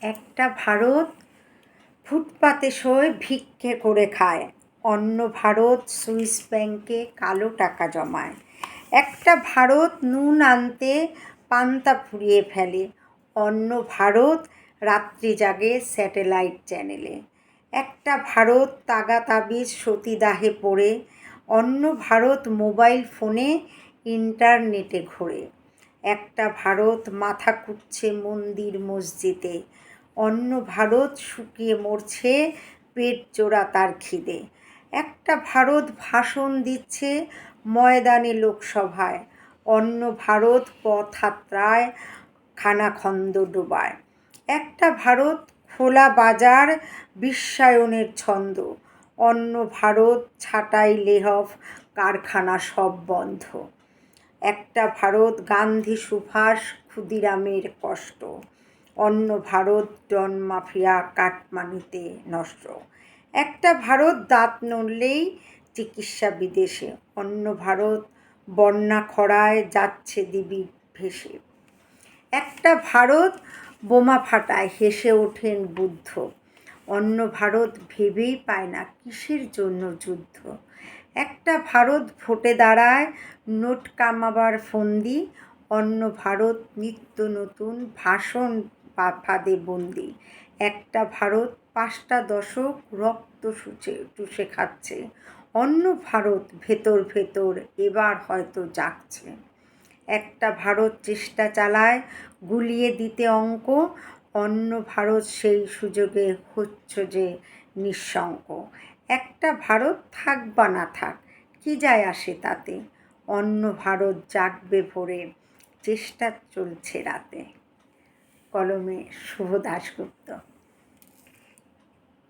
একটা ভারত ফুটপাতে শোয়, ভিক্ষে করে খায়। অন্য ভারত সুইস ব্যাংকে কালো টাকা জমায়। একটা ভারত নুন আনতে পান্তা ফুরিয়ে ফেলে। অন্য ভারত রাত্রি জাগে স্যাটেলাইট চ্যানেলে। একটা ভারত তাগা তাবিজ সতীদাহে পড়ে। অন্য ভারত মোবাইল ফোনে ইন্টারনেটে ঘোরে। একটা ভারত মাথা কুটছে মন্দির মসজিদে। অন্য ভারত শুকিয়ে মরছে পেট জোড়া তার খিদে। একটা ভারত ভাষণ দিচ্ছে ময়দানে লোকসভায়। অন্য ভারত পথ হাতড়ায় খানাখন্দ ডোবায়। একটা ভারত খোলা বাজার বিশ্বায়নের ছন্দ। অন্য ভারত ছাঁটাই লেহফ কারখানা সব বন্ধ। একটা ভারত গান্ধী সুভাষ ক্ষুদিরামের কষ্ট। অন্য ভারত ডন মাফিয়া কাটমানিতে নষ্ট। একটা ভারত দাঁত নড়লেই চিকিৎসা বিদেশে। অন্য ভারত বন্যা খরায় যাচ্ছে দিবি ভেসে। একটা ভারত বোমা ফাটায় হেসে ওঠেন বুদ্ধ। অন্য ভারত ভেবেই পায় না কিসের জন্য যুদ্ধ। একটা ভারত ভোটে দাঁড়ায় নোট কামাবার ফন্দি। অন্য ভারত নিত্য নতুন ভাষণ ফাঁদে বন্দি। একটা ভারত 5টা দশক রক্ত চুষে খাচ্ছে। অন্য ভারত ভেতর ভেতর এবার হয়তো জাগছে। একটা ভারত চেষ্টা চালায় গুলিয়ে দিতে অঙ্ক। অন্য ভারত সেই সুযোগে হচ্ছে যে নিঃশঙ্ক। একটা ভারত থাক বা না থাক কি যায় আসে তাতে। অন্য ভারত জাগবে ভোরে, চেষ্টা চলছে রাতে। কলমে শুভ দাশগুপ্ত।